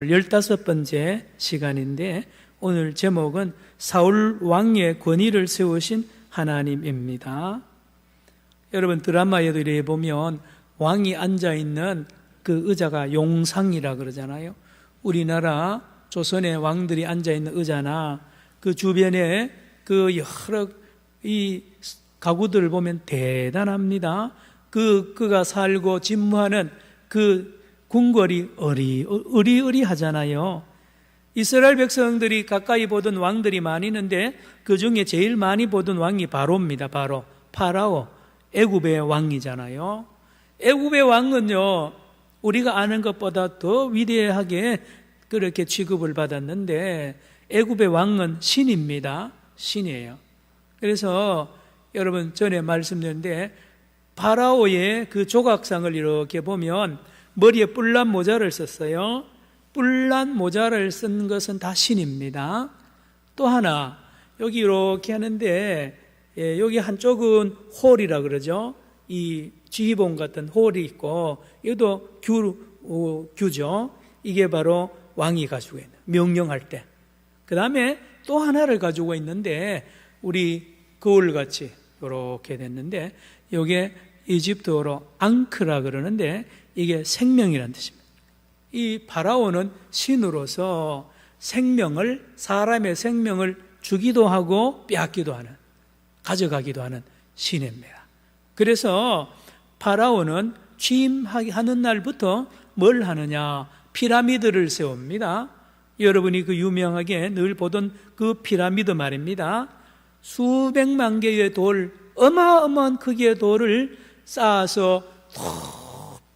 15번째 시간인데 오늘 제목은 사울 왕의 권위를 세우신 하나님입니다. 여러분 드라마에도 이래 보면 왕이 앉아있는 그 의자가 용상이라 그러잖아요. 우리나라 조선의 왕들이 앉아있는 의자나 그 주변에 그 여러 이 가구들을 보면 대단합니다. 그가 살고 진무하는 그 궁궐이 으리으리하잖아요. 이스라엘 백성들이 가까이 보던 왕들이 많이 있는데 그 중에 제일 많이 보던 왕이 바로입니다. 바로 파라오, 애굽의 왕이잖아요. 애굽의 왕은요, 우리가 아는 것보다 더 위대하게 그렇게 취급을 받았는데 애굽의 왕은 신입니다. 신이에요. 그래서 여러분 전에 말씀드렸는데 파라오의 그 조각상을 이렇게 보면 머리에 뿔난 모자를 썼어요. 뿔난 모자를 쓴 것은 다 신입니다. 또 하나 여기 이렇게 하는데 여기 한쪽은 홀이라 그러죠. 이 지휘봉 같은 홀이 있고 이것도 규죠. 이게 바로 왕이 가지고 있는 명령할 때. 그 다음에 또 하나를 가지고 있는데 우리 거울같이 이렇게 됐는데 이게 이집트어로 앙크라 그러는데 이게 생명이라는 뜻입니다. 이 파라오는 신으로서 사람의 생명을 주기도 하고 빼앗기도 하는, 가져가기도 하는 신입니다. 그래서 파라오는 취임하는 날부터 뭘 하느냐? 피라미드를 세웁니다. 여러분이 그 유명하게 늘 보던 그 피라미드 말입니다. 수백만 개의 돌, 어마어마한 크기의 돌을 쌓아서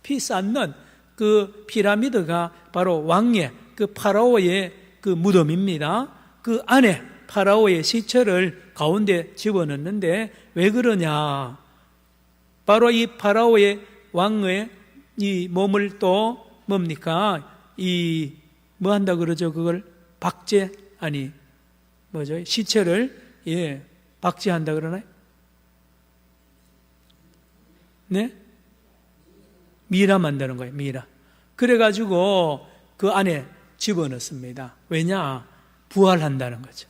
높이 쌓는 그 피라미드가 바로 왕의 그 파라오의 그 무덤입니다. 그 안에 파라오의 시체를 가운데 집어넣는데 왜 그러냐? 바로 이 파라오의 왕의 이 몸을 또 뭡니까? 뭐 한다 그러죠? 그걸 시체를 박제한다 그러나요? 네? 미라 만드는 거예요. 미라. 그래가지고 그 안에 집어넣습니다. 왜냐? 부활한다는 거죠.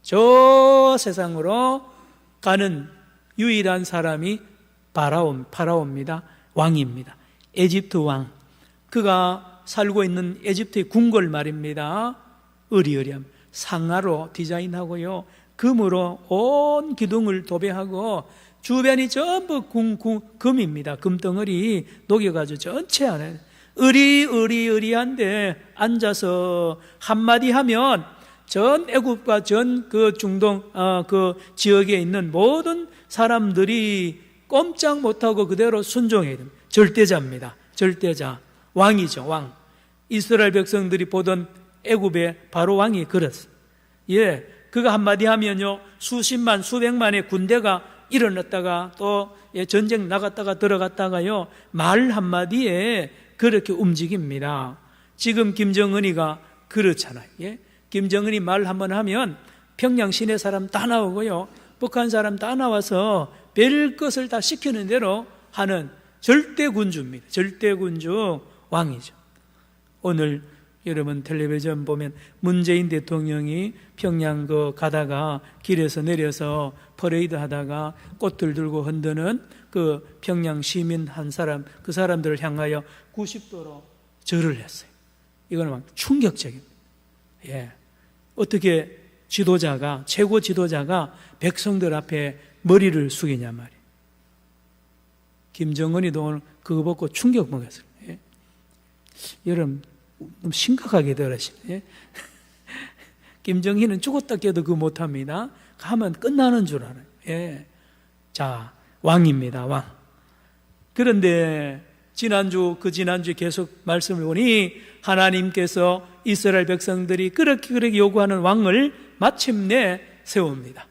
저 세상으로 가는 유일한 사람이 파라오입니다. 왕입니다. 에집트 왕. 그가 살고 있는 에집트의 궁궐 말입니다. 으리으리함. 상아로 디자인하고요. 금으로 온 기둥을 도배하고 주변이 전부 금입니다. 금덩어리 녹여가지고 전체 안에 으리으리한데 앉아서 한마디 하면 전 애굽과 전 그 중동 그 지역에 있는 모든 사람들이 꼼짝 못하고 그대로 순종해야 됩니다. 절대자입니다. 절대자. 왕이죠. 왕. 이스라엘 백성들이 보던 애굽의 바로 왕이 그렇습니다. 그가 한마디 하면요 수십만 수백만의 군대가 일어났다가 또 전쟁 나갔다가 들어갔다가요 말 한마디에 그렇게 움직입니다. 지금 김정은이가 그렇잖아요. 김정은이 말 한번 하면 평양 시내 사람 다 나오고요 북한 사람 다 나와서 별 것을 다 시키는 대로 하는 절대군주입니다. 절대군주 왕이죠. 오늘 여러분 텔레비전 보면 문재인 대통령이 평양 가다가 길에서 내려서 퍼레이드 하다가 꽃들 들고 흔드는 그 평양 시민 한 사람, 그 사람들을 향하여 90도로 절을 했어요. 이거는 막 충격적입니다. 어떻게 최고 지도자가 백성들 앞에 머리를 숙이냐 말이에요. 김정은이도 오늘 그거 보고 충격 먹었어요. 여러분 너무 심각하게 들으시네. 김정희는 죽었다 깨도 그거 못합니다. 하면 끝나는 줄 알아요. 자, 왕입니다. 왕. 그런데 지난주에 계속 말씀을 보니 하나님께서 이스라엘 백성들이 그렇게 요구하는 왕을 마침내 세웁니다.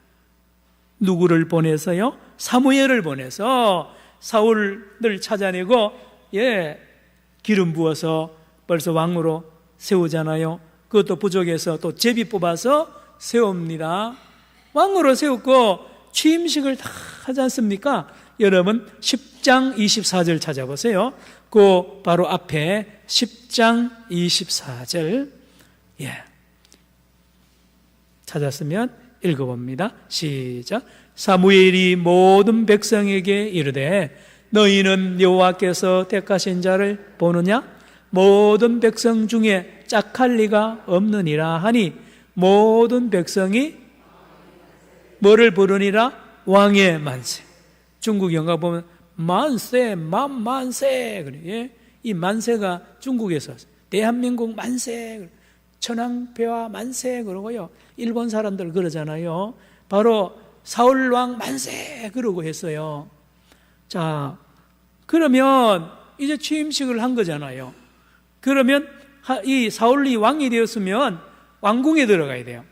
누구를 보내서요? 사무엘을 보내서 사울을 찾아내고 기름 부어서 벌써 왕으로 세우잖아요. 그것도 부족해서 또 제비 뽑아서 세웁니다. 왕으로 세우고 취임식을 다 하지 않습니까? 여러분 10장 24절 찾아보세요. 그 바로 앞에 10장 24절 찾았으면 읽어봅니다. 시작. 사무엘이 모든 백성에게 이르되 너희는 여호와께서 택하신 자를 보느냐? 모든 백성 중에 짝할 리가 없느니라 하니 모든 백성이 뭐를 부르니라? 왕의 만세. 중국 영화 보면 만세, 만세 그래. 예? 이 만세가 중국에서 대한민국 만세, 천황폐하 만세 그러고요. 일본 사람들 그러잖아요. 바로 사울왕 만세 그러고 했어요. 자, 그러면 이제 취임식을 한 거잖아요. 그러면 이 사울이 왕이 되었으면 왕궁에 들어가야 돼요.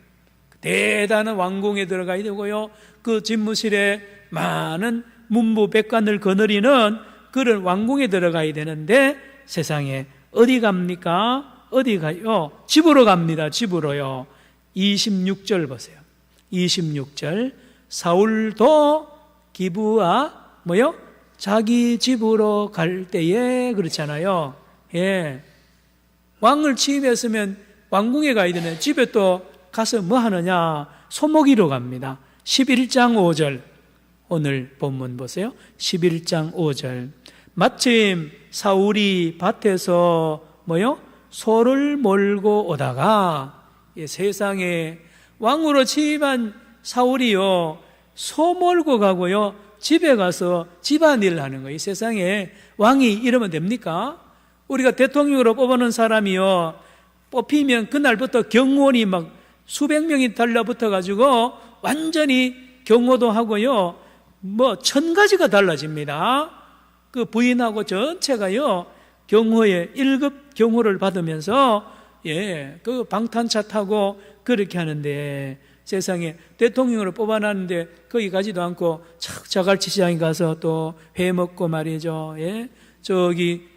대단한 왕궁에 들어가야 되고요. 그 집무실에 많은 문무 백관을 거느리는 그런 왕궁에 들어가야 되는데 세상에 어디 갑니까? 어디 가요? 집으로 갑니다. 집으로요. 26절 보세요. 26절 사울도 기브아 뭐요? 자기 집으로 갈 때에 그렇잖아요. 예. 왕을 취임했으면 왕궁에 가야 되네. 집에 또 가서 뭐 하느냐? 소목이로 갑니다. 11장 5절 오늘 본문 보세요. 11장 5절 마침 사울이 밭에서 뭐요? 소를 몰고 오다가 세상에 왕으로 취임한 사울이요 소 몰고 가고요 집에 가서 집안일을 하는 거예요. 이 세상에 왕이 이러면 됩니까? 우리가 대통령으로 뽑아놓은 사람이요 뽑히면 그날부터 경호원이 막 수백 명이 달라붙어 가지고 완전히 경호도 하고요 뭐 1000가지가 달라집니다. 그 부인하고 전체가요 경호에 1급 경호를 받으면서 그 방탄차 타고 그렇게 하는데 세상에 대통령으로 뽑아놨는데 거기 가지도 않고 자갈치시장에 가서 또 회 먹고 말이죠. 저기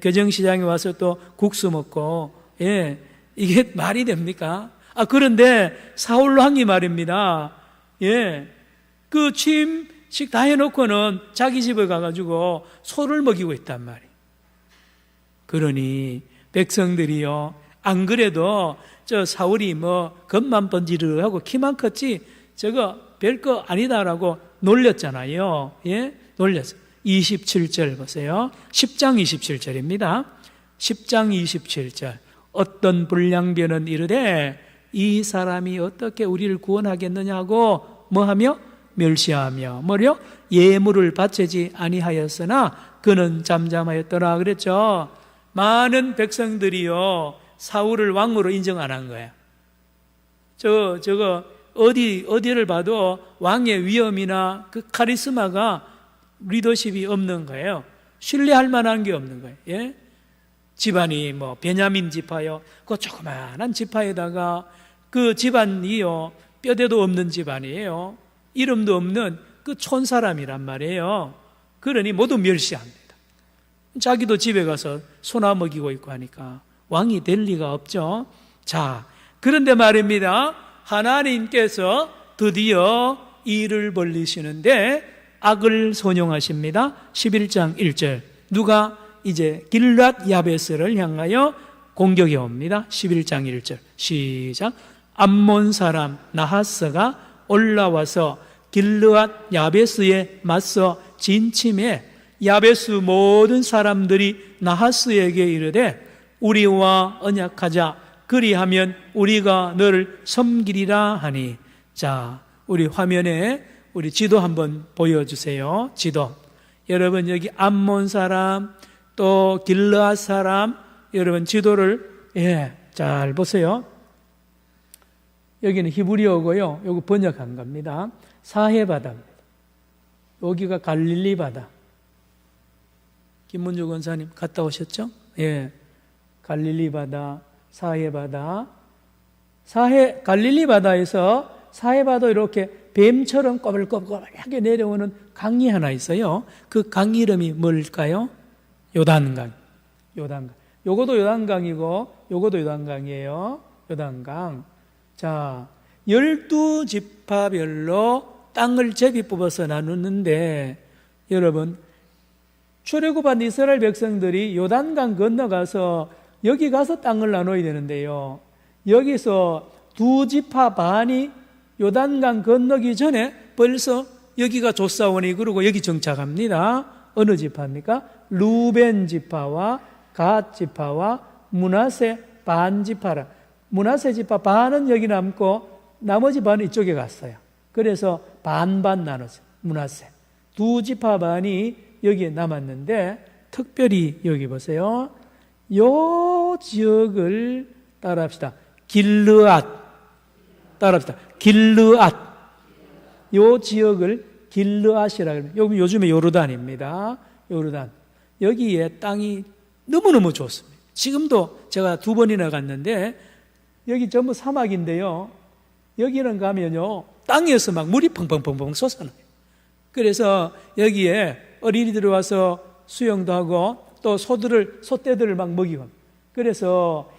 교정시장에 와서 또 국수 먹고 이게 말이 됩니까? 그런데 사울 왕이 말입니다. 그 취임식 다 해놓고는 자기 집에 가가지고 소를 먹이고 있단 말이에요. 그러니 백성들이요 안 그래도 저 사울이 뭐 겉만 번지르하고 키만 컸지 저거 별거 아니다라고 놀렸잖아요. 놀렸어요. 27절 보세요. 10장 27절입니다. 10장 27절 어떤 불량변은 이르되 이 사람이 어떻게 우리를 구원하겠느냐고 뭐하며 멸시하며 뭐요? 예물을 바치지 아니하였으나 그는 잠잠하였더라 그랬죠. 많은 백성들이요 사울을 왕으로 인정 안 한 거예요. 저거 어디를 봐도 왕의 위엄이나 그 카리스마가 리더십이 없는 거예요. 신뢰할 만한 게 없는 거예요. 집안이 뭐 베냐민 지파요 그 조그마한 지파에다가 그 집안이요 뼈대도 없는 집안이에요. 이름도 없는 그 촌사람이란 말이에요. 그러니 모두 멸시합니다. 자기도 집에 가서 소나 먹이고 있고 하니까 왕이 될 리가 없죠. 자, 그런데 말입니다. 하나님께서 드디어 일을 벌리시는데 악을 선용하십니다. 11장 1절 누가 이제 길랏 야베스를 향하여 공격해 옵니다. 11장 1절 시작. 암몬 사람 나하스가 올라와서 길르앗 야베스에 맞서 진침해 야베스 모든 사람들이 나하스에게 이르되 우리와 언약하자 그리하면 우리가 너를 섬기리라 하니. 자, 우리 화면에 우리 지도 한번 보여주세요. 지도. 여러분 여기 암몬 사람 또 길르앗 사람 여러분 지도를 잘 보세요. 여기는 히브리어고요. 여기 번역한 겁니다. 사해바다입니다. 여기가 갈릴리 바다. 김문주 권사님 갔다 오셨죠? 갈릴리 바다, 사해 바다. 갈릴리 바다에서 사해 바다 이렇게 뱀처럼 꼬불꼬불하게 내려오는 강이 하나 있어요. 그 강 이름이 뭘까요? 요단강. 요것도 요단강이고 요것도 요단강이에요. 요단강. 자, 12지파별로 땅을 제비 뽑아서 나누는데, 여러분, 출애굽한 이스라엘 백성들이 요단강 건너가서 여기 가서 땅을 나눠야 되는데요, 여기서 두 지파 반이 요단강 건너기 전에 벌써 여기가 조사원이 그러고 여기 정착합니다. 어느 지파입니까? 루벤 지파와 갓 지파와 므낫세 반 지파라. 므낫세 지파 반은 여기 남고 나머지 반은 이쪽에 갔어요. 그래서 반반 나눴어요. 므낫세 두 지파 반이 여기에 남았는데, 특별히 여기 보세요. 요 지역을 따라합시다. 길르앗. 따라합시다. 길르앗. 요 지역을 길르앗이라고 합니다. 여기 요즘에 요르단입니다. 요르단. 여기에 땅이 너무너무 좋습니다. 지금도 제가 2번이나 갔는데 여기 전부 사막인데요, 여기는 가면요 땅에서 막 물이 펑펑펑펑 솟아나요. 그래서 여기에 어린이들이 와서 수영도 하고 또 소떼들을 막 먹이고, 그래서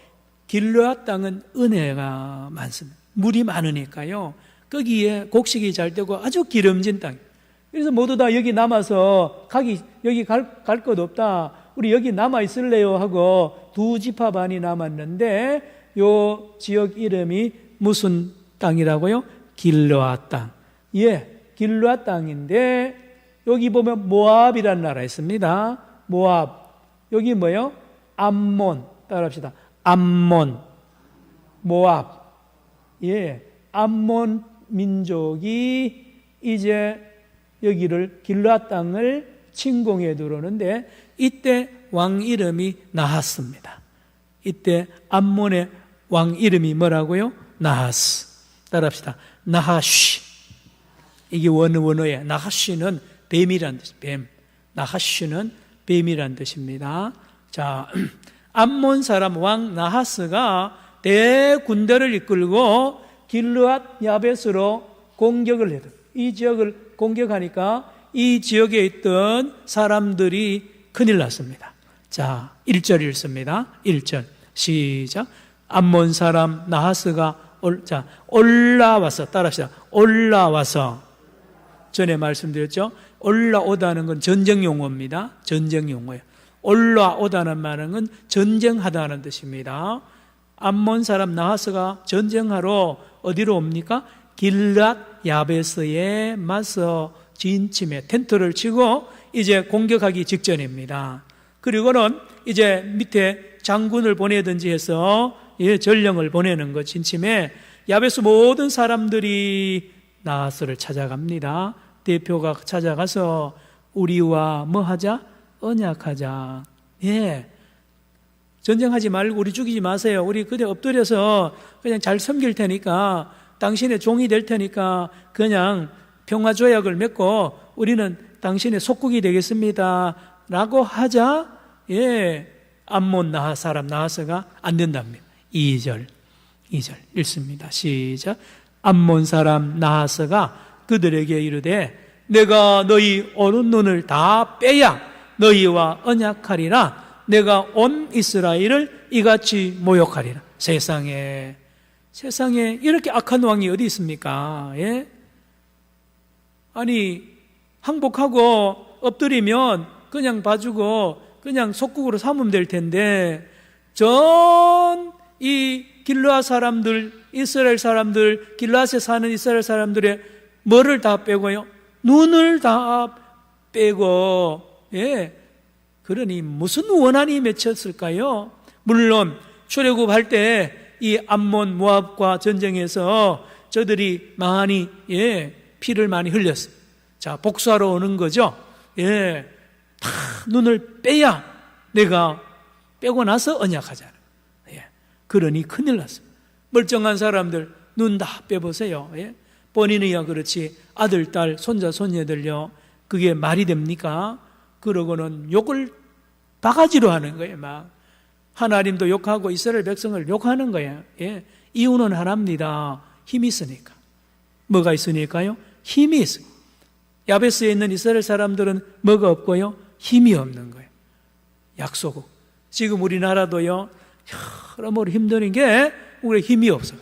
길르앗 땅은 은혜가 많습니다. 물이 많으니까요, 거기에 곡식이 잘 되고 아주 기름진 땅. 그래서 모두 다 여기 남아서 여기 갈 것 없다, 우리 여기 남아 있을래요 하고 두 지파 반이 남았는데, 요 지역 이름이 무슨 땅이라고요? 길르앗 땅. 예, 길르앗 땅인데 여기 보면 모압이라는 나라 있습니다. 모압. 여기 뭐예요? 암몬. 따라합시다. 암몬. 모압. 예, 암몬 민족이 이제 여기를 길르앗 땅을 침공해 들어오는데, 이때 왕 이름이 나하스입니다. 이때 암몬의 왕 이름이 뭐라고요? 나하스. 따라합시다. 나하쉬. 이게 원어에 나하쉬는 뱀이란 뜻. 뱀. 나하쉬는 뱀이란 뜻입니다. 자, 암몬 사람 왕 나하스가 대군대를 이끌고 길르앗 야벳으로 공격을 해요. 이 지역을 공격하니까 이 지역에 있던 사람들이 큰일 났습니다. 자, 1절 읽습니다. 1절 시작. 암몬 사람 나하스가 올라와서, 따라합시다. 올라와서. 전에 말씀드렸죠? 올라오다는 건 전쟁 용어입니다. 전쟁 용어예요. 올라오다는 말은 전쟁하다는 뜻입니다. 암몬 사람 나하스가 전쟁하러 어디로 옵니까? 길르앗 야베스에 맞서 진침에 텐트를 치고 이제 공격하기 직전입니다. 그리고는 이제 밑에 장군을 보내든지 해서 전령을 보내는 것, 진침에 야베스 모든 사람들이 나하스를 찾아갑니다. 대표가 찾아가서 우리와 뭐 하자? 언약하자. 예, 전쟁하지 말고 우리 죽이지 마세요. 우리 그대 엎드려서 그냥 잘 섬길 테니까, 당신의 종이 될 테니까 그냥 평화조약을 맺고 우리는 당신의 속국이 되겠습니다 라고 하자. 예, 암몬 사람 나하스가 안 된답니다. 2절 읽습니다. 시작. 암몬 사람 나하스가 그들에게 이르되 내가 너희 오른 눈을 다 빼야 너희와 언약하리라. 내가 온 이스라엘을 이같이 모욕하리라. 세상에 이렇게 악한 왕이 어디 있습니까? 예? 아니, 항복하고 엎드리면 그냥 봐주고 그냥 속국으로 삼으면 될 텐데, 전 이 길르앗 사람들, 이스라엘 사람들, 길르앗에 사는 이스라엘 사람들의 뭐를 다 빼고요? 눈을 다 빼고, 예. 그러니 무슨 원한이 맺혔을까요? 물론 출애굽할 때 이 암몬 모압과 전쟁에서 저들이 많이 피를 많이 흘렸습니다. 자, 복수하러 오는 거죠. 예, 다 눈을 빼야 내가 빼고 나서 언약하잖아요. 예, 그러니 큰일 났습니다. 멀쩡한 사람들 눈 다 빼보세요. 예? 본인이야 그렇지 아들, 딸, 손자, 손녀들요, 그게 말이 됩니까? 그러고는 욕을 바가지로 하는 거예요. 막 하나님도 욕하고 이스라엘 백성을 욕하는 거예요. 예. 이유는 하나입니다. 힘이 있으니까. 뭐가 있으니까요? 힘이 있어요. 야베스에 있는 이스라엘 사람들은 뭐가 없고요? 힘이 없는 거예요. 약소국. 지금 우리나라도요, 여러모로 힘드는 게 우리 힘이 없어.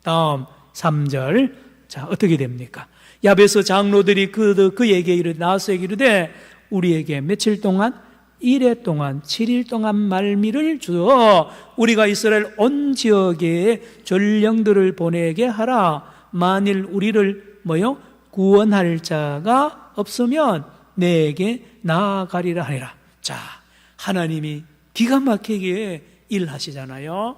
다음 3절. 자, 어떻게 됩니까? 야베스 장로들이 그에게 나와서 이르되 우리에게 며칠 동안 1회 동안 7일 동안 말미를 주어 우리가 이스라엘 온 지역에 전령들을 보내게 하라. 만일 우리를 구원할 자가 없으면 내게 나아가리라 하니라. 자, 하나님이 기가 막히게 일하시잖아요.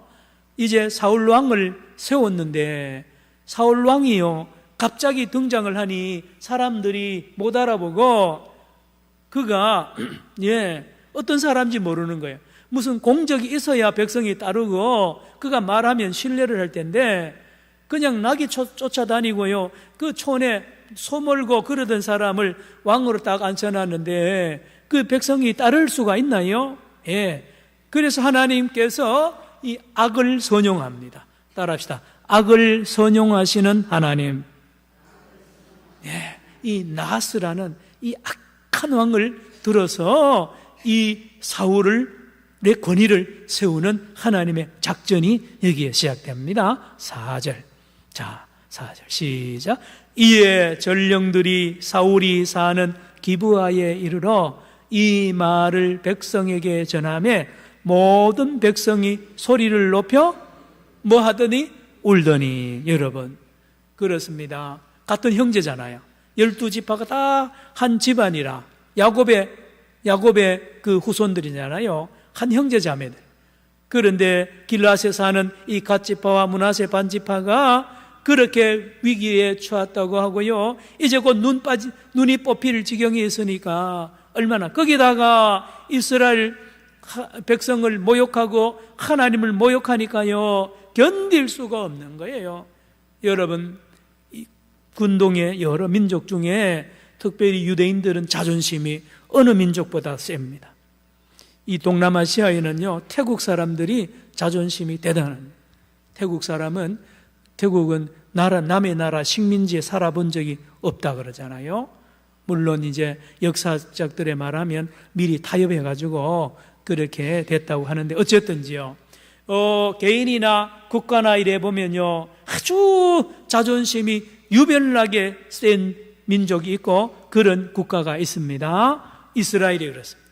이제 사울 왕을 세웠는데 사울 왕이요 갑자기 등장을 하니 사람들이 못 알아보고 그가 어떤 사람인지 모르는 거예요. 무슨 공적이 있어야 백성이 따르고 그가 말하면 신뢰를 할 텐데 그냥 낙이 쫓아다니고요 그 촌에 소몰고 그러던 사람을 왕으로 딱 앉혀놨는데 그 백성이 따를 수가 있나요? 그래서 하나님께서 이 악을 선용합니다. 따라합시다. 악을 선용하시는 하나님. 이 나하스라는 이 악한 왕을 들어서 이 사울을 내 권위를 세우는 하나님의 작전이 여기에 시작됩니다. 4절. 자, 4절 시작. 이에 전령들이 사울이 사는 기브아에 이르러 이 말을 백성에게 전하매 모든 백성이 소리를 높여 뭐 하더니 울더니. 여러분 그렇습니다. 같은 형제잖아요. 12지파가 다 한 집안이라 야곱의 그 후손들이잖아요. 한 형제 자매들. 그런데 길앗에 사는 이 갓지파와 므낫세 반지파가 그렇게 위기에 처했다고 하고요. 이제 곧 눈이 뽑힐 지경에 있으니까 얼마나 거기다가 이스라엘 백성을 모욕하고 하나님을 모욕하니까요 견딜 수가 없는 거예요. 여러분 군동의 여러 민족 중에 특별히 유대인들은 자존심이 어느 민족보다 셉니다. 이 동남아시아에는요 태국 사람들이 자존심이 대단합니다. 태국은 남의 나라 식민지에 살아본 적이 없다 그러잖아요. 물론 이제 역사적들에 말하면 미리 타협해가지고 그렇게 됐다고 하는데 어쨌든지요 개인이나 국가나 이래 보면요 아주 자존심이 유별나게 센 민족이 있고 그런 국가가 있습니다. 이스라엘이 그렇습니다.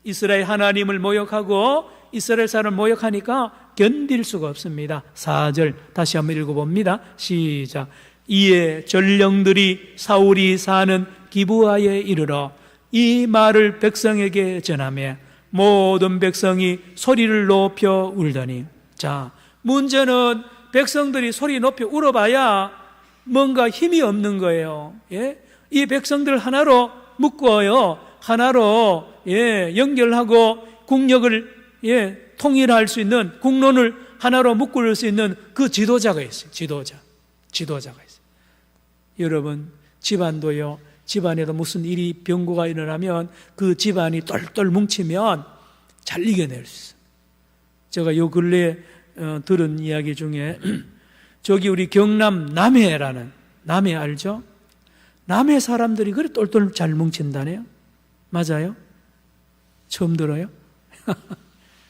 이스라엘 하나님을 모욕하고 이스라엘 사람을 모욕하니까 견딜 수가 없습니다. 4절 다시 한번 읽어봅니다. 시작. 이에 전령들이 사울이 사는 기브아에 이르러 이 말을 백성에게 전하며 모든 백성이 소리를 높여 울더니. 자, 문제는 백성들이 소리 높여 울어봐야 뭔가 힘이 없는 거예요. 이 백성들 하나로 묶어요. 하나로 연결하고 국력을 통일할 수 있는 국론을 하나로 묶을 수 있는 그 지도자가 있어요. 지도자가 있어요. 여러분 집안도요. 집안에도 무슨 일이 병고가 일어나면 그 집안이 똘똘 뭉치면 잘 이겨낼 수 있어요. 제가 요 근래에 들은 이야기 중에 저기 우리 경남 남해 알죠? 남해 사람들이 그래 똘똘 잘 뭉친다네요. 맞아요? 처음 들어요?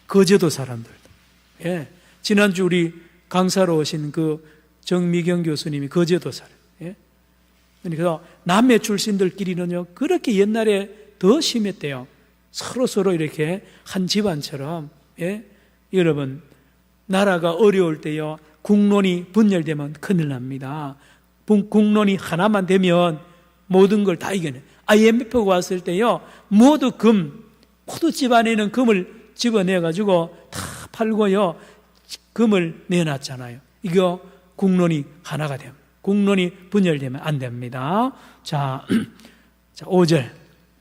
거제도 사람들도. 지난주 우리 강사로 오신 그 정미경 교수님이 거제도 살아요. 그러니까 남해 출신들끼리는요 그렇게 옛날에 더 심했대요. 서로 이렇게 한 집안처럼. 여러분 나라가 어려울 때요 국론이 분열되면 큰일 납니다. 국론이 하나만 되면 모든 걸 다 이겨내. IMF가 왔을 때요 모두 집안에는 금을 집어내가지고 다 팔고요 금을 내놨잖아요. 이거 국론이 하나가 됩니다. 국론이 분열되면 안 됩니다. 자 5절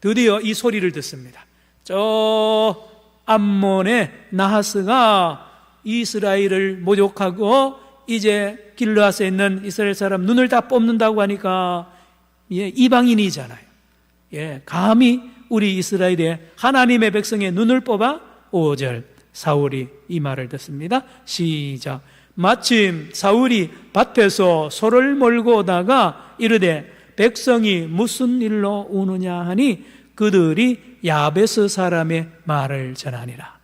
드디어 이 소리를 듣습니다. 저 암몬의 나하스가 이스라엘을 모욕하고 이제 길르앗에 있는 이스라엘 사람 눈을 다 뽑는다고 하니까 이방인이잖아요. 감히 우리 이스라엘의 하나님의 백성의 눈을 뽑아. 5절 사울이 이 말을 듣습니다. 시작. 마침 사울이 밭에서 소를 몰고 오다가 이르되 백성이 무슨 일로 우느냐 하니 그들이 야베스 사람의 말을 전하니라.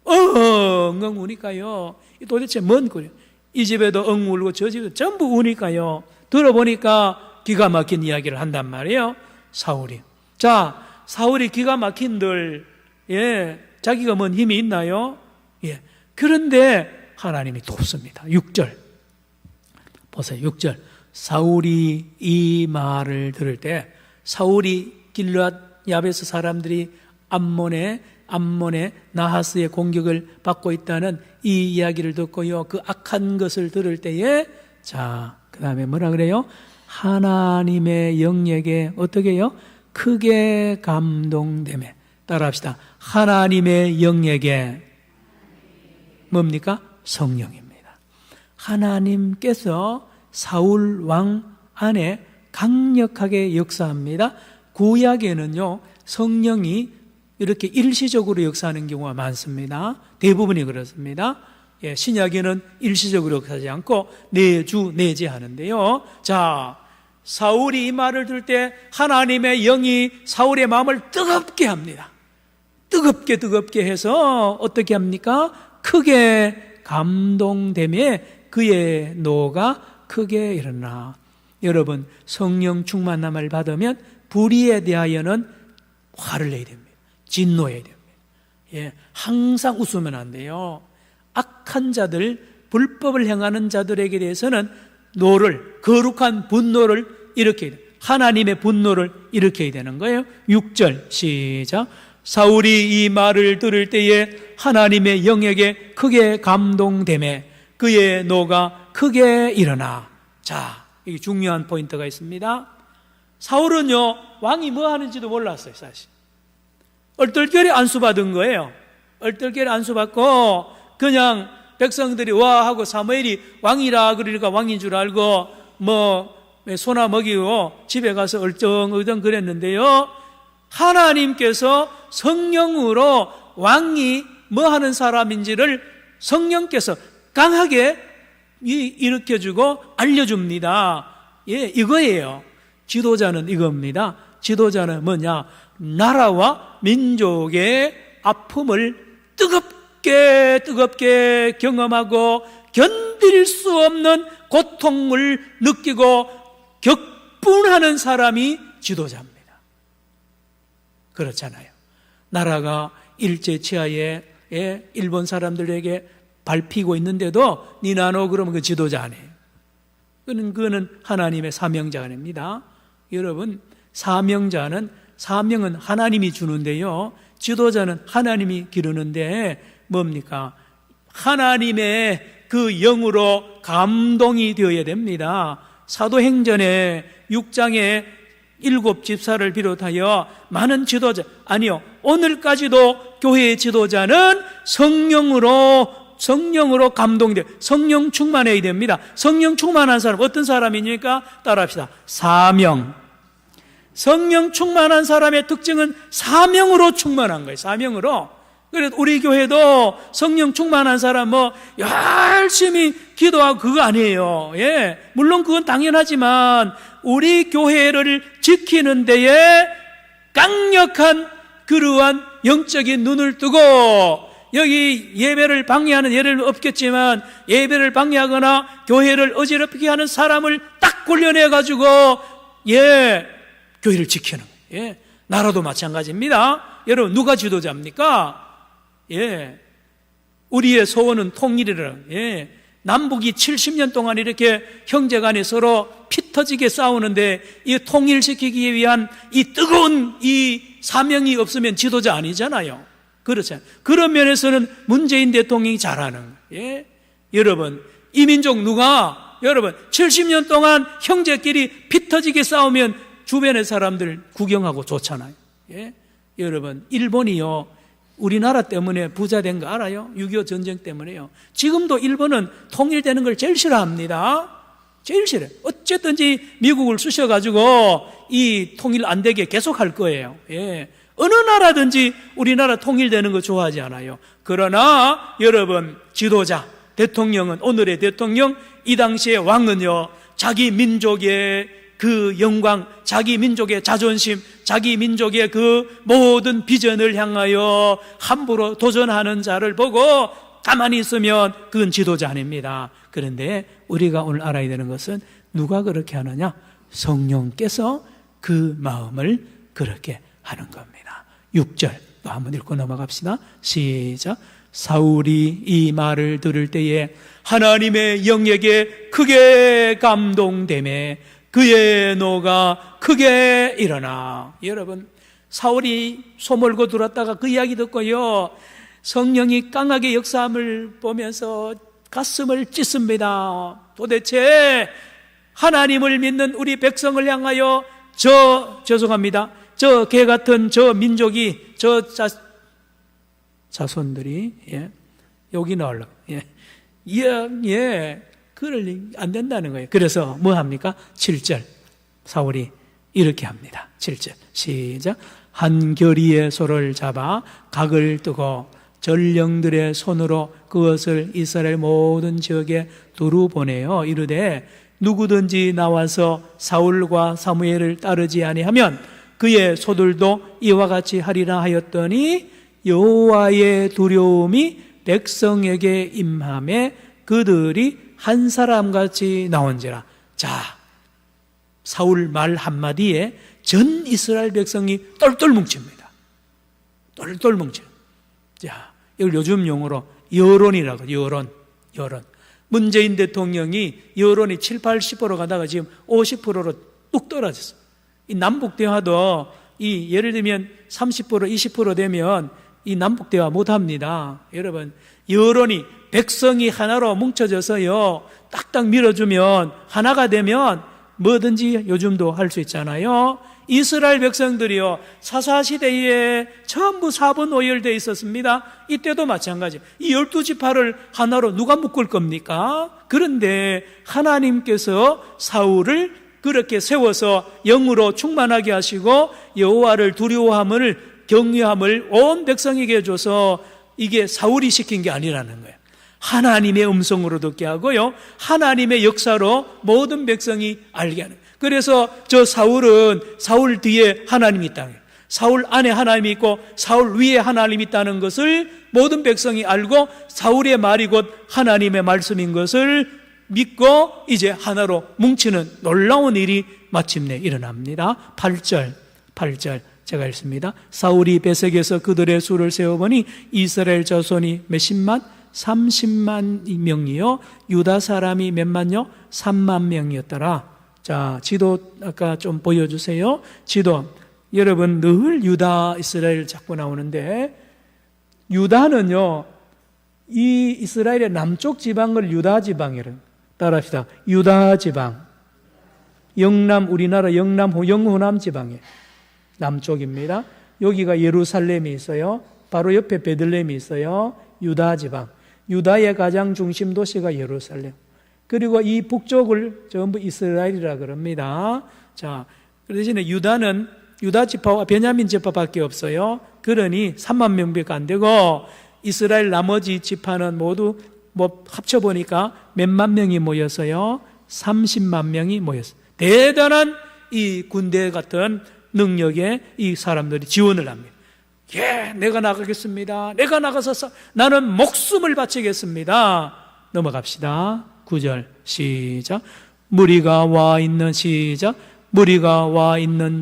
엉엉 우니까요 도대체 뭔 꼴이에요. 이 집에도 엉 울고 저 집에도 전부 우니까요 들어보니까 기가 막힌 이야기를 한단 말이에요. 사울이. 자, 사울이 기가 막힌들, 자기가 뭔 힘이 있나요? 그런데 하나님이 돕습니다. 6절. 보세요. 6절. 사울이 이 말을 들을 때, 사울이 길르앗 야베스 사람들이 암몬의 나하스의 공격을 받고 있다는 이 이야기를 듣고요, 그 악한 것을 들을 때에, 자, 그 다음에 뭐라 그래요? 하나님의 영역에 어떻게 해요? 크게 감동되매. 따라합시다. 하나님의 영역에 뭡니까? 성령입니다. 하나님께서 사울 왕 안에 강력하게 역사합니다. 구약에는요, 성령이 이렇게 일시적으로 역사하는 경우가 많습니다. 대부분이 그렇습니다. 신약에는 일시적으로 역사하지 않고 내주 내재하는데요. 자, 사울이 이 말을 들을 때 하나님의 영이 사울의 마음을 뜨겁게 합니다. 뜨겁게 해서 어떻게 합니까? 크게 감동되며 그의 노가 크게 일어나. 여러분, 성령 충만함을 받으면 불의에 대하여는 화를 내야 됩니다. 진노해야 됩니다. 항상 웃으면 안 돼요. 악한 자들, 불법을 행하는 자들에게 대해서는 거룩한 분노를 일으켜야 돼요. 하나님의 분노를 일으켜야 되는 거예요. 6절 시작. 사울이 이 말을 들을 때에 하나님의 영역에 크게 감동되매 그의 노가 크게 일어나. 자, 이게 중요한 포인트가 있습니다. 사울은요, 왕이 뭐 하는지도 몰랐어요. 사실 얼떨결에 안수받은 거예요. 얼떨결에 안수받고 그냥 백성들이 와 하고 사무엘이 왕이라 그러니까 왕인 줄 알고 뭐 소나 먹이고 집에 가서 얼쩡얼쩡 그랬는데요, 하나님께서 성령으로 왕이 뭐 하는 사람인지를 성령께서 강하게 일으켜주고 알려줍니다. 이거예요. 지도자는 이겁니다. 지도자는 뭐냐? 나라와 민족의 아픔을 뜨겁게 경험하고 견딜 수 없는 고통을 느끼고 격분하는 사람이 지도자입니다. 그렇잖아요. 나라가 일제치하에 일본 사람들에게 밟히고 있는데도 니나노 그러면 그 지도자 아니에요. 그거는 하나님의 사명자 아닙니다. 여러분, 사명은 하나님이 주는데요, 지도자는 하나님이 기르는데 뭡니까? 하나님의 그 영으로 감동이 되어야 됩니다. 사도행전에 6장에 7 집사를 비롯하여 많은 지도자, 아니요, 오늘까지도 교회의 지도자는 성령으로 감동이 돼요. 성령 충만해야 됩니다. 성령 충만한 사람 어떤 사람이니까? 따라합시다. 사명. 성령 충만한 사람의 특징은 사명으로 충만한 거예요. 사명으로. 그래서 우리 교회도 성령 충만한 사람 열심히 기도하고 그거 아니에요. 물론 그건 당연하지만 우리 교회를 지키는 데에 강력한 그러한 영적인 눈을 뜨고, 여기 예배를 방해하는 예를 없겠지만 예배를 방해하거나 교회를 어지럽히게 하는 사람을 딱 골려내가지고 교회를 지키는 거예요. 나라도 마찬가지입니다. 여러분, 누가 지도자입니까? 우리의 소원은 통일이라. 남북이 70년 동안 이렇게 형제간에 서로 피 터지게 싸우는데 이 통일시키기 위한 이 뜨거운 이 사명이 없으면 지도자 아니잖아요. 그렇잖아요. 그런 면에서는 문재인 대통령이 잘하는 거예요. 여러분, 이 민족 여러분 70년 동안 형제끼리 피 터지게 싸우면 주변의 사람들 구경하고 좋잖아요. 여러분, 일본이요, 우리나라 때문에 부자 된 거 알아요? 6.25 전쟁 때문에요. 지금도 일본은 통일되는 걸 제일 싫어합니다. 제일 싫어요. 어쨌든지 미국을 쑤셔가지고 이 통일 안 되게 계속 할 거예요. 어느 나라든지 우리나라 통일되는 거 좋아하지 않아요. 그러나 여러분, 지도자, 대통령은, 오늘의 대통령, 이 당시의 왕은요, 자기 민족의 그 영광, 자기 민족의 자존심, 자기 민족의 그 모든 비전을 향하여 함부로 도전하는 자를 보고 가만히 있으면 그건 지도자 아닙니다. 그런데 우리가 오늘 알아야 되는 것은 누가 그렇게 하느냐? 성령께서 그 마음을 그렇게 하는 겁니다. 6절 또 한번 읽고 넘어갑시다. 시작. 사울이 이 말을 들을 때에 하나님의 영에게 크게 감동되매 그의 노가 크게 일어나. 여러분, 사울이 소몰고 들었다가 그 이야기 듣고요, 성령이 강하게 역사함을 보면서 가슴을 찢습니다. 도대체 하나님을 믿는 우리 백성을 향하여 죄송합니다, 저 개 같은 저 민족이, 저 자손들이, 여기 나오려고, 그럴 안 된다는 거예요. 그래서 뭐 합니까? 7절 사울이 이렇게 합니다. 7절 시작. 한 결의의 소를 잡아 각을 뜨고 전령들의 손으로 그것을 이스라엘 모든 지역에 두루 보내어 이르되 누구든지 나와서 사울과 사무엘을 따르지 아니하면 그의 소들도 이와 같이 하리라 하였더니 여호와의 두려움이 백성에게 임함에 그들이 한 사람같이 나온지라. 자, 사울 말 한마디에 전 이스라엘 백성이 똘똘 뭉칩니다. 똘똘 뭉쳐. 자, 이걸 요즘 용어로 여론이라고. 여론. 문재인 대통령이 여론이 7, 80% 가다가 지금 50%로 뚝 떨어졌어요. 이 남북 대화도 예를 들면 30%, 20% 되면 이 남북 대화 못 합니다. 여러분, 여론이 백성이 하나로 뭉쳐져서요, 딱딱 밀어주면 하나가 되면 뭐든지 요즘도 할 수 있잖아요. 이스라엘 백성들이요, 사사시대에 전부 사분오열되어 있었습니다. 이때도 마찬가지. 이 12지파를 하나로 누가 묶을 겁니까? 그런데 하나님께서 사울을 그렇게 세워서 영으로 충만하게 하시고 여호와를 두려워함을, 경외함을 온 백성에게 줘서 이게 사울이 시킨 게 아니라는 거예요. 하나님의 음성으로 듣게 하고요, 하나님의 역사로 모든 백성이 알게 하는 거예요. 그래서 저 사울은 사울 뒤에 하나님이 있다는 거예요. 사울 안에 하나님이 있고 사울 위에 하나님이 있다는 것을 모든 백성이 알고 사울의 말이 곧 하나님의 말씀인 것을 믿고 이제 하나로 뭉치는 놀라운 일이 마침내 일어납니다. 8절 제가 읽습니다. 사울이 베색에서 그들의 수를 세어보니 이스라엘 자손이 몇십만? 30만 명이요, 유다 사람이 몇만요? 3만 명이었더라. 자, 지도 아까 좀 보여주세요. 지도. 여러분, 늘 유다, 이스라엘 자꾸 나오는데, 유다는요, 이 이스라엘의 남쪽 지방을 유다 지방이래요. 따라합시다. 유다 지방. 영남, 우리나라 영호남 지방이에요. 남쪽입니다. 여기가 예루살렘이 있어요. 바로 옆에 베들레헴이 있어요. 유다 지방. 유다의 가장 중심 도시가 예루살렘. 그리고 이 북쪽을 전부 이스라엘이라 그럽니다. 자, 그 대신에 유다는 유다 지파와 베냐민 지파밖에 없어요. 그러니 3만 명밖에 안 되고 이스라엘 나머지 지파는 모두 합쳐보니까 몇만 명이 모여서요, 30만 명이 모였어요. 대단한 이 군대 같은 능력에 이 사람들이 지원을 합니다. 내가 나가겠습니다. 내가 나가서 나는 목숨을 바치겠습니다. 넘어갑시다. 9절 시작. 무리가 와 있는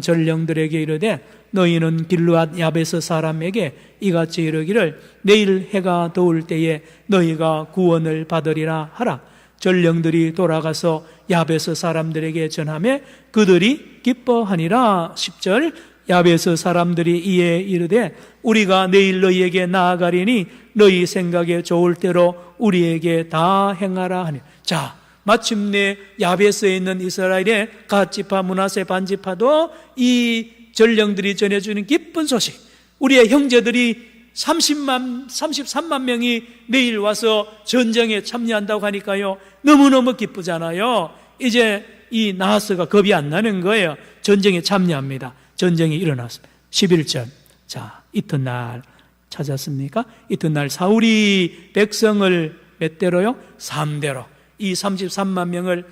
전령들에게 이르되 너희는 길르앗 야베스 사람에게 이같이 이르기를 내일 해가 더울 때에 너희가 구원을 받으리라 하라. 전령들이 돌아가서 야베스 사람들에게 전하매 그들이 기뻐하니라. 10절 야베스 사람들이 이에 이르되 우리가 내일 너희에게 나아가리니 너희 생각에 좋을 대로 우리에게 다 행하라 하니. 자, 마침내 야베스에 있는 이스라엘의 갓지파, 므낫세 반지파도 이 전령들이 전해주는 기쁜 소식, 우리의 형제들이 33만 명이 내일 와서 전쟁에 참여한다고 하니까요, 너무너무 기쁘잖아요. 이제 이 나하스가 겁이 안 나는 거예요. 전쟁에 참여합니다. 전쟁이 일어났습니다. 11절. 자, 이튿날 찾았습니까? 이튿날 사울이 백성을 몇 대로요? 3대로. 이 33만 명을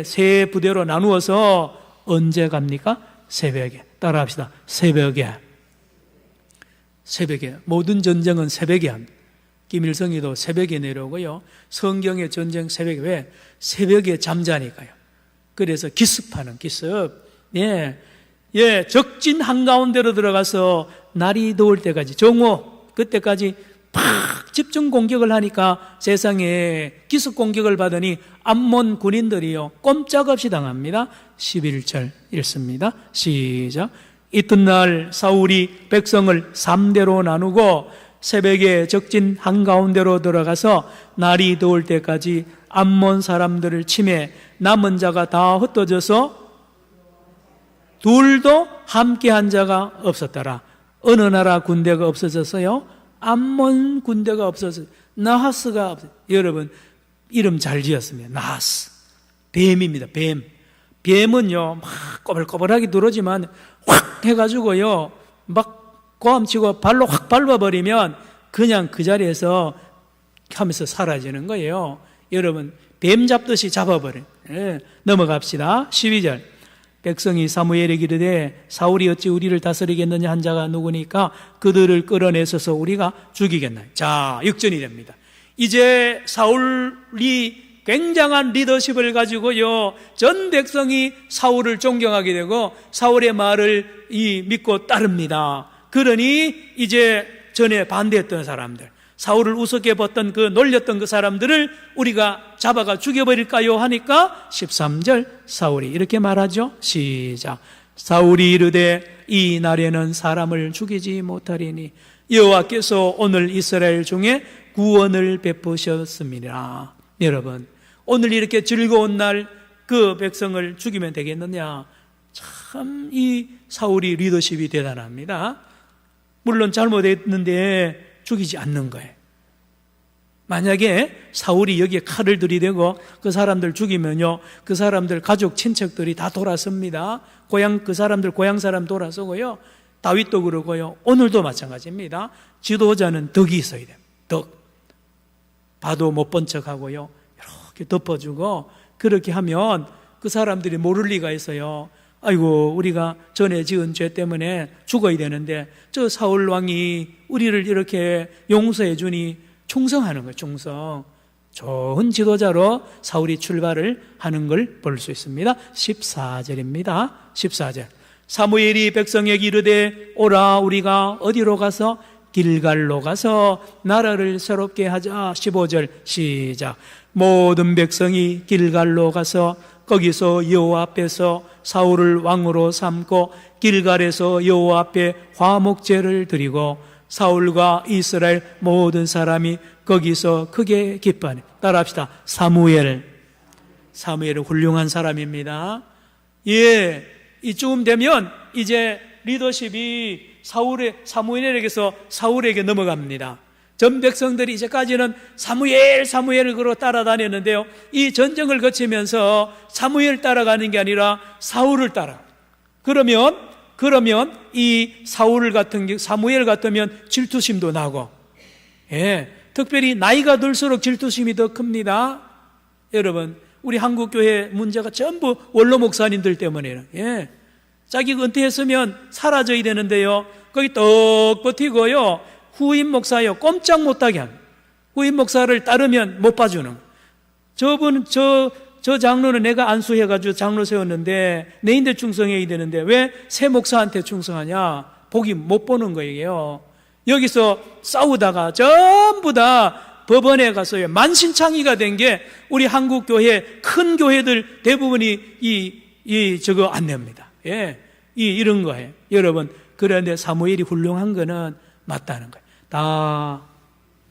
세 부대로 나누어서 언제 갑니까? 새벽에. 따라합시다. 새벽에. 모든 전쟁은 새벽에 합니다. 김일성이도 새벽에 내려오고요. 성경의 전쟁 새벽에. 왜? 새벽에 잠자니까요. 그래서 기습하는 기습. 적진 한가운데로 들어가서 날이 더울 때까지, 정오 그때까지 팍 집중 공격을 하니까 세상에 기습 공격을 받으니 암몬 군인들이요 꼼짝없이 당합니다. 11절 읽습니다. 시작. 이튿날 사울이 백성을 3대로 나누고 새벽에 적진 한가운데로 들어가서 날이 더울 때까지 암몬 사람들을 치매 남은 자가 다 흩어져서 둘도 함께한 자가 없었더라. 어느 나라 군대가 없어졌어요? 암몬 군대가 없어서 나하스가 없어요. 여러분 이름 잘 지었습니다. 나하스 뱀입니다. 뱀은요 막 꼬불꼬불하게 들어오지만 확 해가지고요 막 고함치고 발로 확 밟아버리면 그냥 그 자리에서 하면서 사라지는 거예요. 여러분 뱀 잡듯이 잡아버려요. 넘어갑시다. 12절. 백성이 사무엘에게 이르되 사울이 어찌 우리를 다스리겠느냐 한 자가 누구니까 그들을 끌어내서서 우리가 죽이겠나요? 자, 역전이 됩니다. 이제 사울이 굉장한 리더십을 가지고요 전 백성이 사울을 존경하게 되고 사울의 말을 믿고 따릅니다. 그러니 이제 전에 반대했던 사람들, 사울을 우습게 봤던 놀렸던 그 사람들을 우리가 잡아가 죽여버릴까요? 하니까 13절 사울이 이렇게 말하죠. 시작. 사울이 이르되 이 날에는 사람을 죽이지 못하리니 여호와께서 오늘 이스라엘 중에 구원을 베푸셨습니다. 여러분 오늘 이렇게 즐거운 날 그 백성을 죽이면 되겠느냐? 참 이 사울이 리더십이 대단합니다. 물론 잘못했는데 죽이지 않는 거예요. 만약에 사울이 여기에 칼을 들이대고 그 사람들 죽이면요 그 사람들 가족 친척들이 다 돌아섭니다. 그 사람들 고향 사람 돌아서고요 다윗도 그러고요 오늘도 마찬가지입니다. 지도자는 덕이 있어야 돼요. 덕. 봐도 못 본 척하고요 이렇게 덮어주고 그렇게 하면 그 사람들이 모를 리가 있어요. 아이고 우리가 전에 지은 죄 때문에 죽어야 되는데 저 사울 왕이 우리를 이렇게 용서해 주니 충성하는 거예요. 충성. 좋은 지도자로 사울이 출발을 하는 걸 볼 수 있습니다. 14절입니다. 14절. 사무엘이 백성에게 이르되 오라 우리가 어디로 가서 길갈로 가서 나라를 새롭게 하자. 15절 시작. 모든 백성이 길갈로 가서 거기서 여호와 앞에서 사울을 왕으로 삼고 길갈에서 여호와 앞에 화목제를 드리고 사울과 이스라엘 모든 사람이 거기서 크게 기뻐하네. 따라합시다. 사무엘은 훌륭한 사람입니다. 이쯤 되면 이제 리더십이 사무엘에게서 사울에게 넘어갑니다. 전 백성들이 이제까지는 사무엘을 그러 따라다녔는데요 이 전쟁을 거치면서 사무엘 따라가는 게 아니라 사울을 따라. 그러면 이 사무엘 같으면 질투심도 나고, 특별히 나이가 들수록 질투심이 더 큽니다. 여러분, 우리 한국교회 문제가 전부 원로 목사님들 때문이에요. 자기가 은퇴했으면 사라져야 되는데요 거기 떡 버티고요 후임 목사요 꼼짝 못하게 합니다. 후임 목사를 따르면 못 봐주는. 저 장로는 내가 안수해가지고 장로 세웠는데 내인들 충성해야 되는데 왜 새 목사한테 충성하냐? 복이 못 보는 거예요. 여기서 싸우다가 전부 다 법원에 가서요 만신창이가 된 게 우리 한국 교회 큰 교회들 대부분이 저거 안 냅니다. 이런 거예요. 여러분, 그런데 사무엘이 훌륭한 거는 맞다는 거예요. 다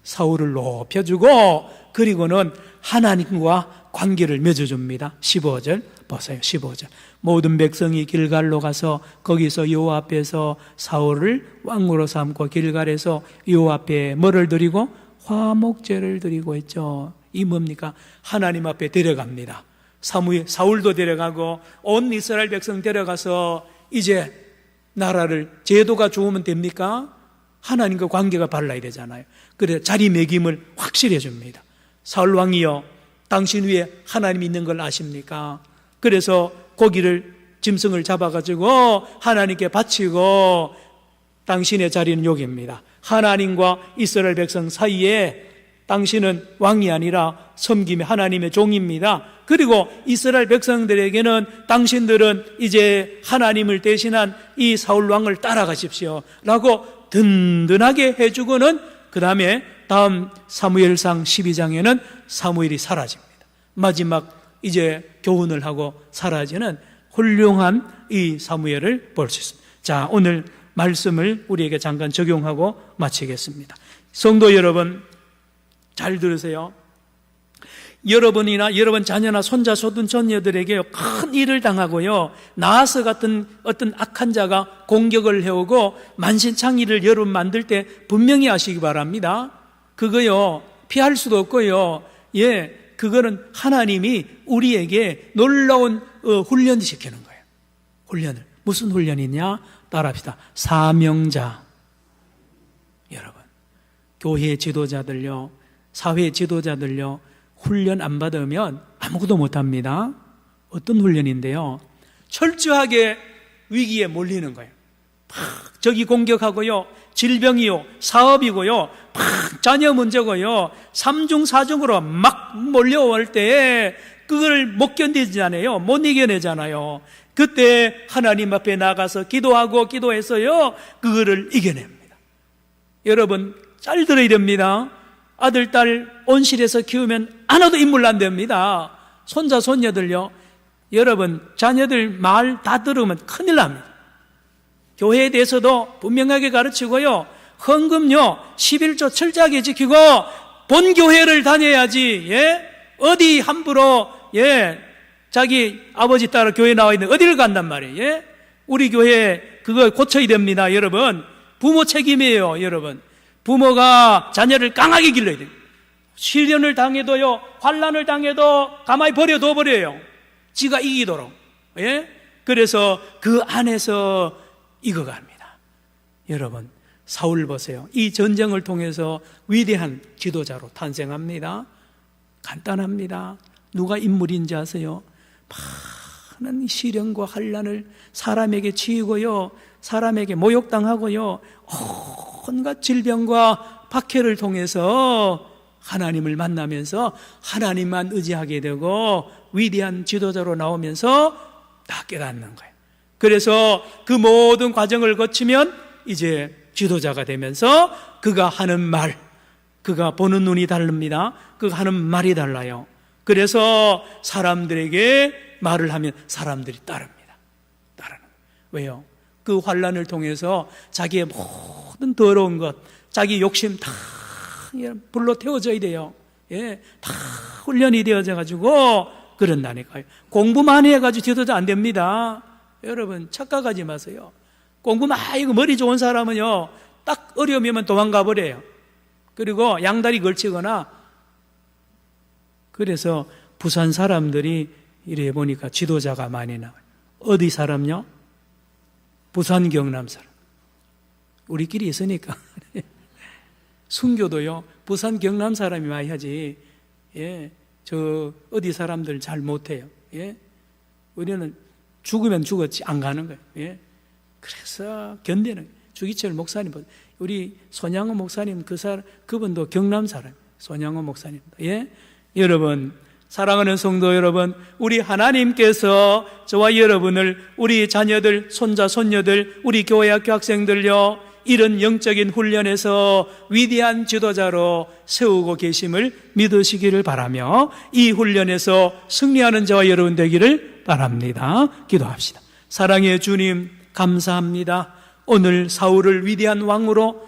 사울을 높여주고 그리고는 하나님과 관계를 맺어줍니다. 15절 보세요. 15절. 모든 백성이 길갈로 가서 거기서 여호와 앞에서 사울을 왕으로 삼고 길갈에서 여호와 앞에 뭐를 드리고 화목제를 드리고 있죠. 이 뭡니까? 하나님 앞에 데려갑니다. 사울도 데려가고 온 이스라엘 백성 데려가서 이제 나라를 제도가 좋으면 됩니까? 하나님과 관계가 발라야 되잖아요. 그래서 자리매김을 확실히 해줍니다. 사울 왕이요 당신 위에 하나님이 있는 걸 아십니까? 그래서 고기를 짐승을 잡아가지고 하나님께 바치고 당신의 자리는 여기입니다. 하나님과 이스라엘 백성 사이에 당신은 왕이 아니라 섬김의 하나님의 종입니다. 그리고 이스라엘 백성들에게는 당신들은 이제 하나님을 대신한 이 사울 왕을 따라가십시오 라고 든든하게 해주고는 그 다음에 다음 사무엘상 12장에는 사무엘이 사라집니다. 마지막 이제 교훈을 하고 사라지는 훌륭한 이 사무엘을 볼 수 있습니다. 자, 오늘 말씀을 우리에게 잠깐 적용하고 마치겠습니다. 성도 여러분, 잘 들으세요. 여러분이나 여러분 자녀나 손자, 손든 손녀들에게 큰 일을 당하고요, 나하스 같은 어떤 악한 자가 공격을 해오고 만신창이를 여러분 만들 때 분명히 아시기 바랍니다. 그거요 피할 수도 없고요, 그거는 하나님이 우리에게 놀라운 훈련을 시키는 거예요. 훈련을. 무슨 훈련이냐? 따라합시다. 사명자. 여러분, 교회 지도자들요, 사회 지도자들요, 훈련 안 받으면 아무것도 못합니다. 어떤 훈련인데요? 철저하게 위기에 몰리는 거예요. 팍 적이 공격하고요, 질병이요, 사업이고요, 팍 자녀 문제고요, 3중 4중으로 막 몰려올 때 그걸 못 견디잖아요. 못 이겨내잖아요. 그때 하나님 앞에 나가서 기도하고 기도해서요, 그거를 이겨냅니다. 여러분, 잘 들어야 됩니다. 아들, 딸 온실에서 키우면 하나도 인물 안 됩니다. 손자, 손녀들요, 여러분 자녀들 말 다 들으면 큰일 납니다. 교회에 대해서도 분명하게 가르치고요, 헌금요 11조 철저하게 지키고 본교회를 다녀야지, 어디 함부로 자기 아버지 따라 교회 나와 있는데 어디를 간단 말이에요. 우리 교회 그거 고쳐야 됩니다. 여러분, 부모 책임이에요. 여러분, 부모가 자녀를 강하게 길러야 돼요. 시련을 당해도요, 환난을 당해도 가만히 버려둬 버려요. 지가 이기도록. 그래서 그 안에서 익어갑니다. 여러분, 사울 보세요. 이 전쟁을 통해서 위대한 지도자로 탄생합니다. 간단합니다. 누가 인물인지 아세요? 많은 시련과 환난을 사람에게 치이고요, 사람에게 모욕당하고요, 온갖 질병과 박해를 통해서 하나님을 만나면서 하나님만 의지하게 되고 위대한 지도자로 나오면서 다 깨닫는 거예요. 그래서 그 모든 과정을 거치면 이제 지도자가 되면서 그가 하는 말, 그가 보는 눈이 다릅니다. 그가 하는 말이 달라요. 그래서 사람들에게 말을 하면 사람들이 따릅니다. 따르는 거예요. 왜요? 그 환난을 통해서 자기의 모든 더러운 것, 자기 욕심 다 불로 태워져야 돼요. 다 훈련이 되어져 가지고 그런다니까요. 공부만 해가지고 지도자 안 됩니다. 여러분, 착각하지 마세요. 공부 많이 머리 좋은 사람은요, 딱 어려우면 도망가 버려요. 그리고 양다리 걸치거나. 그래서 부산 사람들이 이래 보니까 지도자가 많이 나와요. 어디 사람요? 부산 경남 사람. 우리끼리 있으니까. 순교도요, 부산 경남 사람이 많이 하지, 저 어디 사람들 잘 못해요. 우리는 죽으면 죽었지 안 가는 거예요. 그래서 견디는 거예요. 주기철 목사님, 우리 손양호 목사님, 그분도 경남 사람, 손양호 목사님. 여러분, 사랑하는 성도 여러분, 우리 하나님께서 저와 여러분을, 우리 자녀들, 손자, 손녀들, 우리 교회 학교 학생들요, 이런 영적인 훈련에서 위대한 지도자로 세우고 계심을 믿으시기를 바라며, 이 훈련에서 승리하는 저와 여러분 되기를 바랍니다. 기도합시다. 사랑의 주님, 감사합니다. 오늘 사울을 위대한 왕으로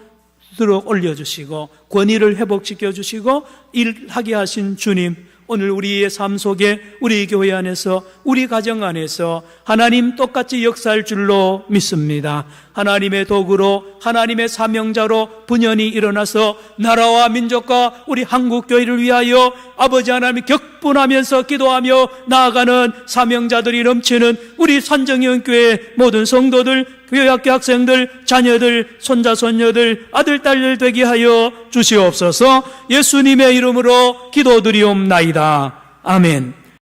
들어 올려주시고 권위를 회복시켜 주시고 일하게 하신 주님, 오늘 우리의 삶 속에, 우리 교회 안에서, 우리 가정 안에서 하나님 똑같이 역사할 줄로 믿습니다. 하나님의 도구로, 하나님의 사명자로 분연히 일어나서 나라와 민족과 우리 한국교회를 위하여 아버지 하나님 격분하면서 기도하며 나아가는 사명자들이 넘치는 우리 산정연교회 모든 성도들, 교회학교 학생들, 자녀들, 손자, 손녀들, 아들, 딸들 되게 하여 주시옵소서. 예수님의 이름으로 기도드리옵나이다. 아멘.